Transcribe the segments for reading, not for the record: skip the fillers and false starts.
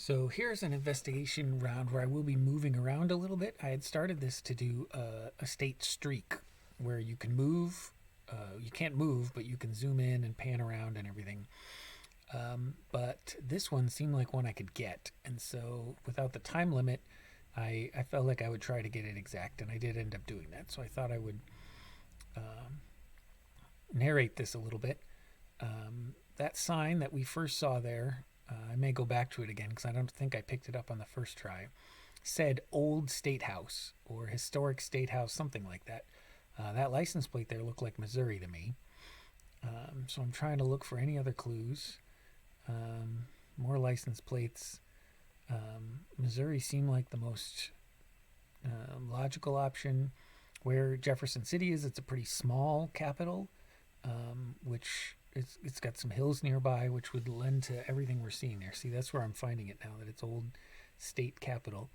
So here's an investigation round where I will be moving around a little bit. I had started this to do a state streak where you can move. You can't move, but you can zoom in and pan around and everything. But this one seemed like one I could get. And so without the time limit, I felt like I would try to get it exact. And I did end up doing that. So I thought I would narrate this a little bit. That sign that we first saw there, I may go back to it again because I don't think I picked it up on the first try, said Old State House or Historic State House, something like that. That license plate there looked like Missouri to me. So I'm trying to look for any other clues. More license plates. Missouri seemed like the most logical option. Where Jefferson City is, it's a pretty small capital, which it's got some hills nearby, which would lend to everything we're seeing there. See, that's where I'm finding it now, that it's Old State Capital.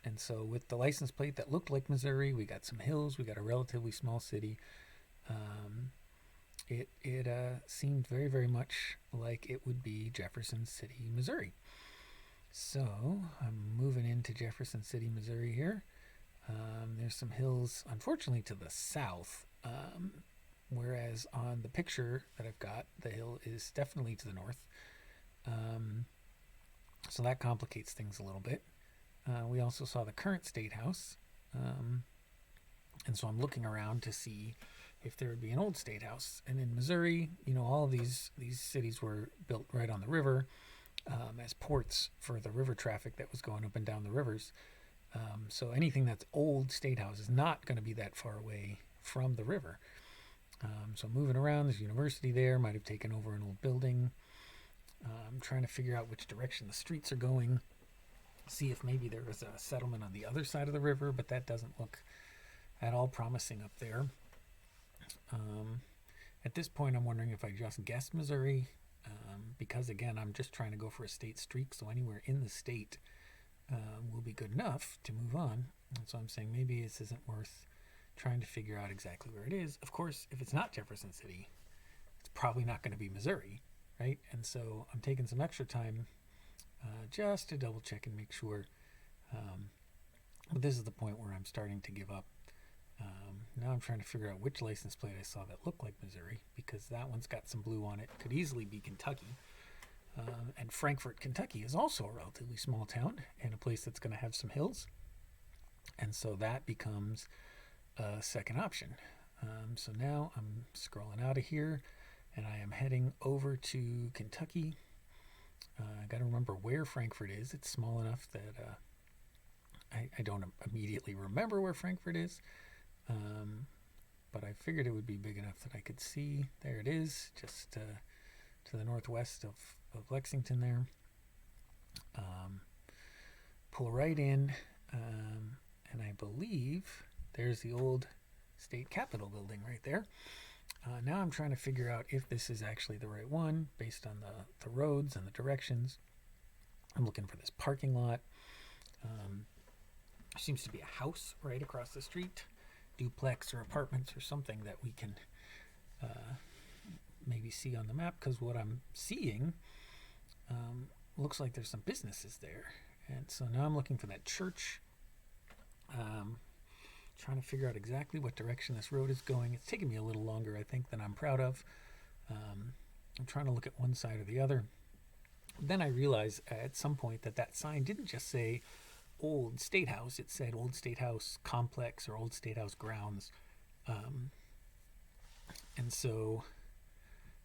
And so with the license plate that looked like Missouri, we got some hills, we got a relatively small city. It seemed very, very much like it would be Jefferson City, Missouri. So I'm moving into Jefferson City, Missouri here. There's some hills, unfortunately, to the south, whereas on the picture that I've got, the hill is definitely to the north. So that complicates things a little bit. We also saw the current state house, and so I'm looking around to see if there would be an old state house. And in Missouri, all of these cities were built right on the river as ports for the river traffic that was going up and down the rivers. So anything that's old state house is not going to be that far away from the river. So moving around, there's a university there, might have taken over an old building. I'm trying to figure out which direction the streets are going. See if maybe there was a settlement on the other side of the river, but that doesn't look at all promising up there. At this point, I'm wondering if I just guessed Missouri, because again, I'm just trying to go for a state streak, so anywhere in the state will be good enough to move on. And so I'm saying maybe this isn't worth trying to figure out exactly where it is. Of course, if it's not Jefferson City, it's probably not going to be Missouri, right? And so I'm taking some extra time just to double check and make sure. But this is the point where I'm starting to give up. Now I'm trying to figure out which license plate I saw that looked like Missouri, because that one's got some blue on it. Could easily be Kentucky. And Frankfort, Kentucky is also a relatively small town and a place that's going to have some hills. And so that becomes a second option. So now I'm scrolling out of here and I am heading over to Kentucky. I got to remember where Frankfort is. It's small enough that I don't immediately remember where Frankfort is. But I figured it would be big enough that I could see. There it is, just to the northwest of Lexington there. Pull right in, and I believe there's the old state capitol building right there. Now I'm trying to figure out if this is actually the right one based on the roads and the directions. I'm looking for this parking lot. There seems to be a house right across the street, duplex or apartments or something that we can maybe see on the map, because what I'm seeing looks like there's some businesses there. And so now I'm looking for that church, trying to figure out exactly what direction this road is going. It's taking me a little longer, I think, than I'm proud of. I'm trying to look at one side or the other. Then I realized at some point that sign didn't just say Old State House, it said Old State House Complex or Old State House Grounds. And so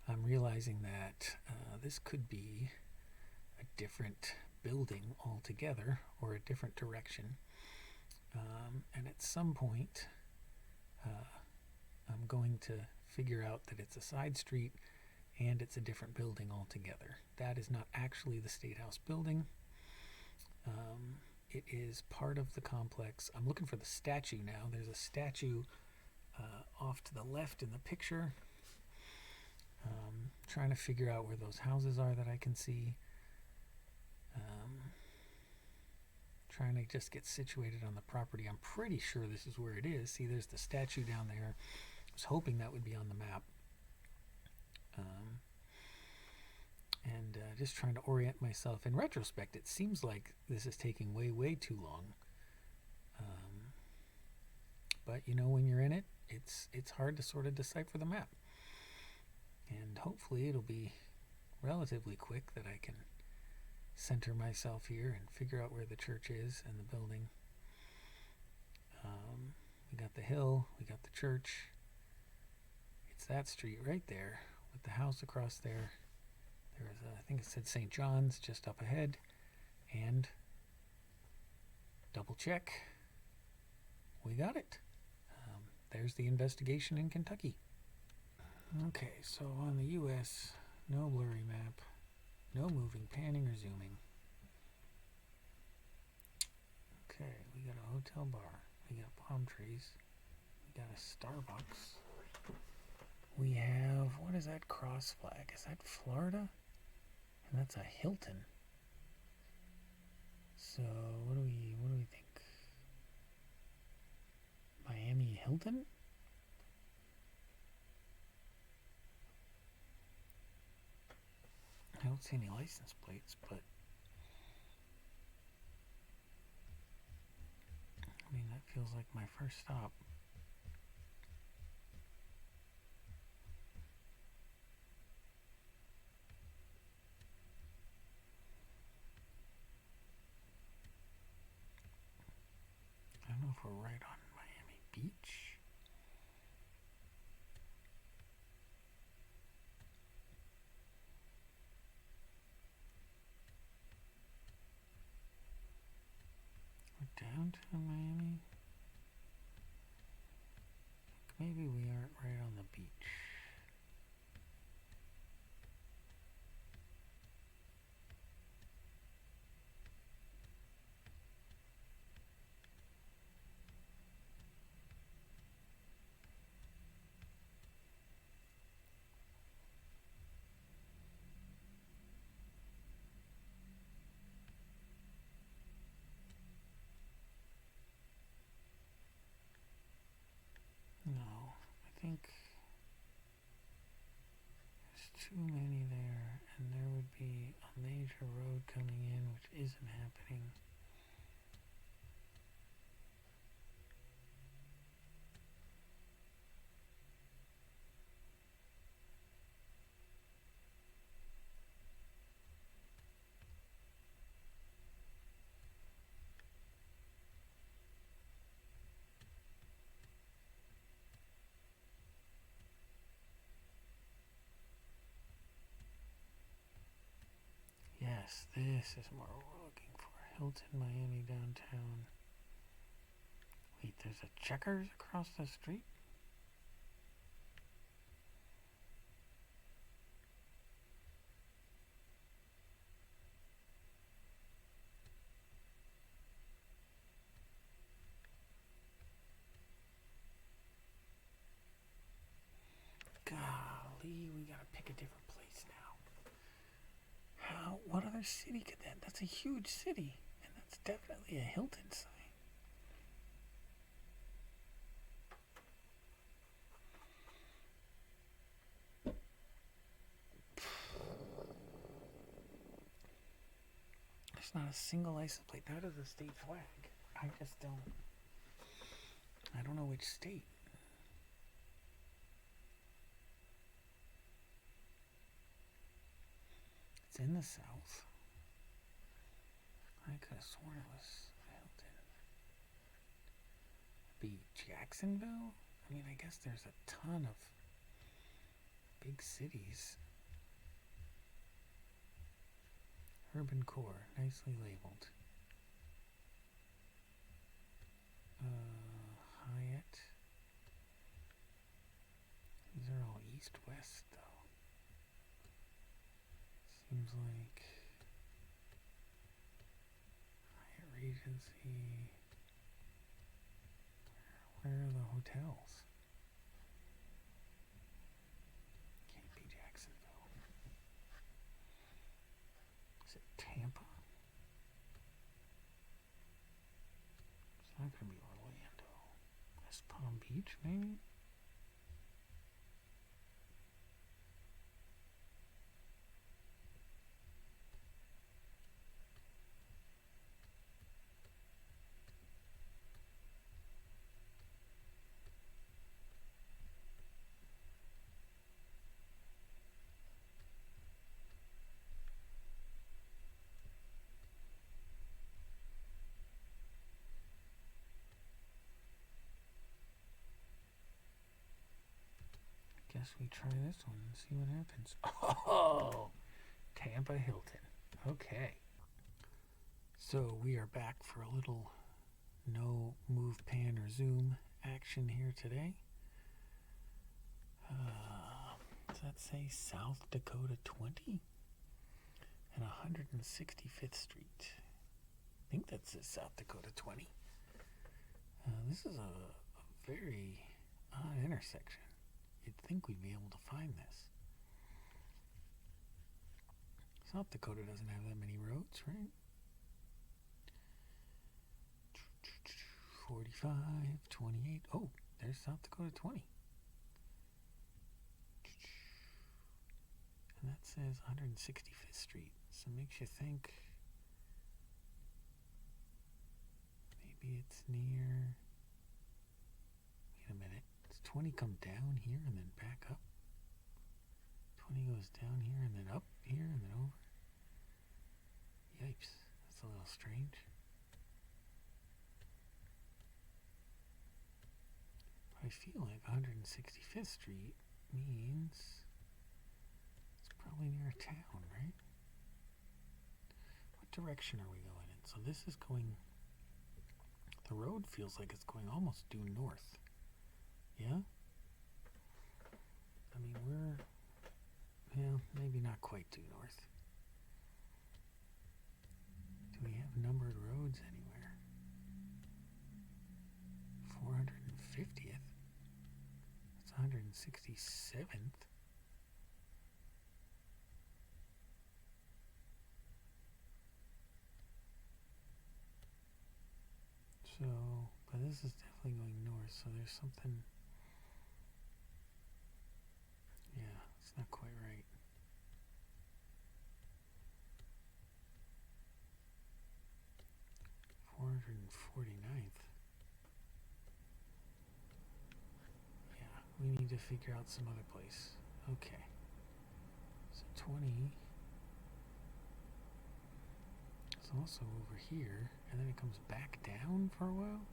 I'm realizing that this could be a different building altogether or a different direction. And at some point, I'm going to figure out that it's a side street and it's a different building altogether. That is not actually the State House building. It is part of the complex. I'm looking for the statue now. There's a statue off to the left in the picture. Trying to figure out where those houses are that I can see. Trying to just get situated on the property. I'm pretty sure this is where it is. See, there's the statue down there. I was hoping that would be on the map. and just trying to orient myself. In retrospect, it seems like this is taking way too long. But you know, when you're in it, it's hard to sort of decipher the map. And hopefully it'll be relatively quick that I can center myself here and figure out where the church is and the building. We got the hill, we got the church. It's that street right there with the house across there. There's, I think it said St. John's just up ahead. And double check, we got it. There's the investigation in Kentucky. Okay, so on the US, no blurry map, no moving, panning, or zooming. Okay, we got a hotel bar, we got palm trees, we got a Starbucks. We have, what is that cross flag? Is that Florida? And that's a Hilton. So what do we think? Miami Hilton? I don't see any license plates, but I mean, that feels like my first stop. I don't know if we're right on Miami Beach. Downtown Miami? Maybe we aren't right on the beach. No, I think there's too many there, and there would be a major road coming in, which isn't happening. Yes, this is what we're looking for. Hilton, Miami downtown. Wait, there's a Checkers across the street? Golly, we gotta pick a different place now. What other city could that? That's a huge city, and that's definitely a Hilton sign. There's not a single license plate. That is a state flag. I just don't. I don't know which state. It's in the south. I could have sworn it was Hilton. Be Jacksonville? I mean, I guess there's a ton of big cities. Urban core, nicely labeled. Hyatt. These are all east-west, though. Seems like Hyatt Regency. Where are the hotels? Can't be Jacksonville. Is it Tampa? It's not going to be Orlando. West Palm Beach, maybe? guess we try this one and see what happens. Oh, Tampa Hilton. Okay. So we are back for a little no move, pan, or zoom action here today. Does that say South Dakota 20 and 165th Street? I think that says South Dakota 20. This is a very odd intersection. You'd think we'd be able to find this. South Dakota doesn't have that many roads, right? 45, 28. Oh, there's South Dakota 20. And that says 165th Street. So it makes you think maybe it's near. Wait a minute. Does 20 come down here and then back up? 20 goes down here and then up here and then over? Yipes. That's a little strange. But I feel like 165th Street means it's probably near a town, right? What direction are we going in? So this is going, the road feels like it's going almost due north. Yeah? I mean, maybe not quite due north. Do we have numbered roads anywhere? 450th? That's 167th. So, but this is definitely going north, so there's something. Yeah, it's not quite right. $449th. Yeah, we need to figure out some other place. Okay. So 20. It's also over here, and then it comes back down for a while.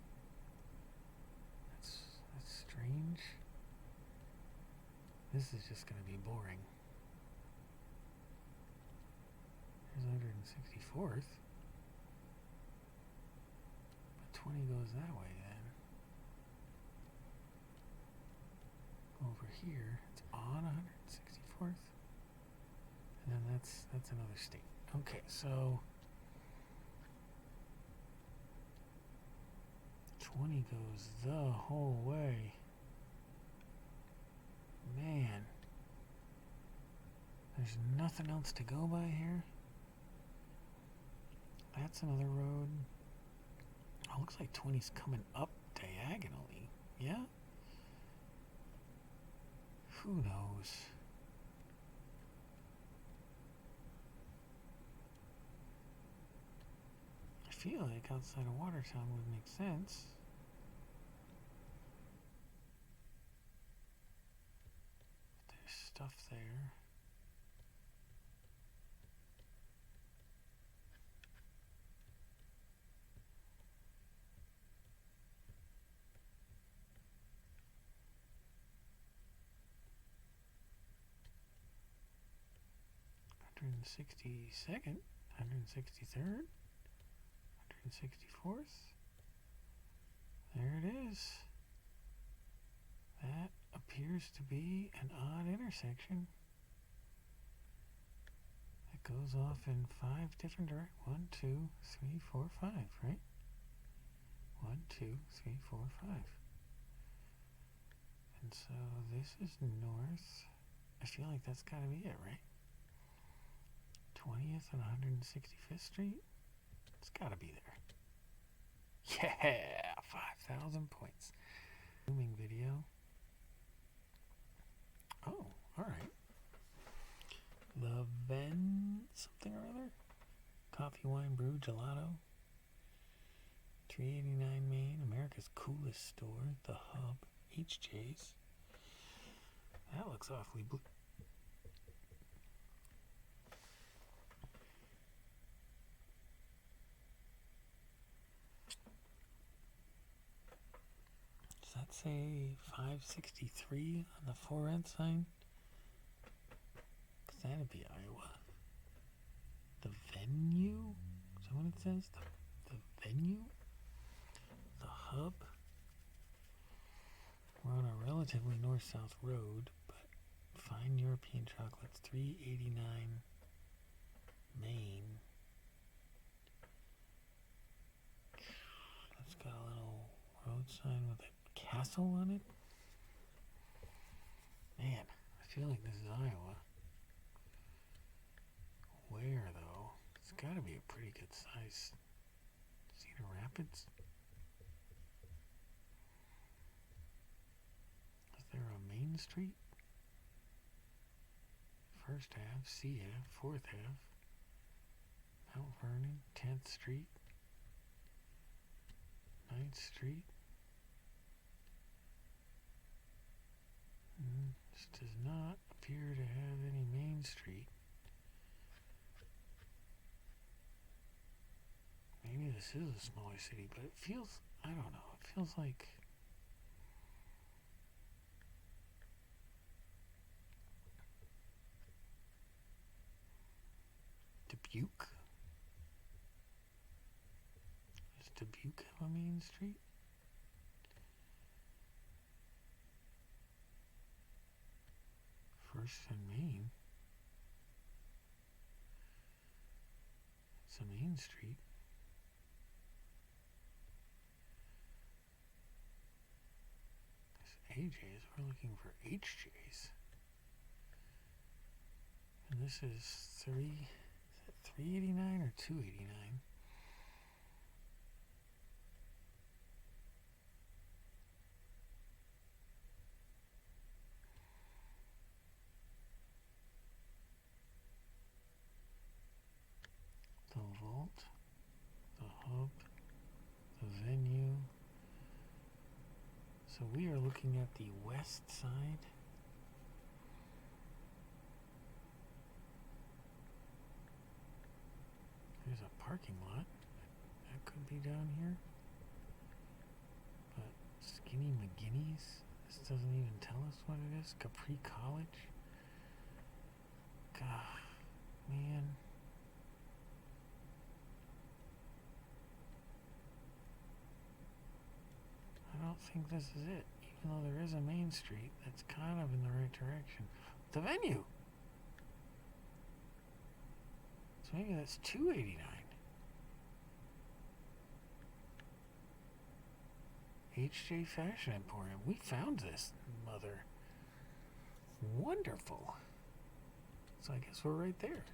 That's strange. This is just going to be boring. Here's 164th. But 20 goes that way then. Over here, it's on 164th. And then that's another state. Okay, so 20 goes the whole way. Man, there's nothing else to go by here. That's another road. Oh, looks like 20's coming up diagonally. Yeah? Who knows? I feel like outside of Watertown would make sense. Stuff there. $162nd, $163rd, $164th. There it is. That appears to be an odd intersection. It goes off in 5 different directions. 1, 2, 3, 4, 5, right? 1, 2, 3, 4, 5. And so this is north. I feel like that's gotta be it, right? 20th and 165th Street? It's gotta be there. Yeah! 5,000 points. Zooming video. Oh, alright. The Ven something or other? Coffee, wine, brew, gelato. 389 Main, America's coolest store, The Hub, HJ's. That looks awfully blue. Does that say 563 on the for rent sign? Because that'd be Iowa. The venue? Is that what it says? The venue? The hub? We're on a relatively north-south road, but fine European chocolates, 389 Maine. It's got a little road sign with a castle on it. Man, I feel like this is Iowa. Where, though? It's got to be a pretty good size. Cedar Rapids? Is there a Main Street? First Ave, C Ave, Fourth Ave, Mount Vernon, 10th Street, 9th Street. This does not appear to have any Main Street. Maybe this is a smaller city, but it feels, I don't know, it feels like Dubuque. Does Dubuque have a Main Street? First and Main. It's a Main Street. This AJ's, we're looking for HJ's. And this is 389 or 289? The vault, the hub, the venue. So we are looking at the west side. There's a parking lot. That could be down here. But Skinny McGinney's. This doesn't even tell us what it is. Capri College. God, man. I don't think this is it. Even though there is a Main Street that's kind of in the right direction. The venue. So maybe that's 289. HJ Fashion Emporium. We found this, mother. Wonderful. So I guess we're right there.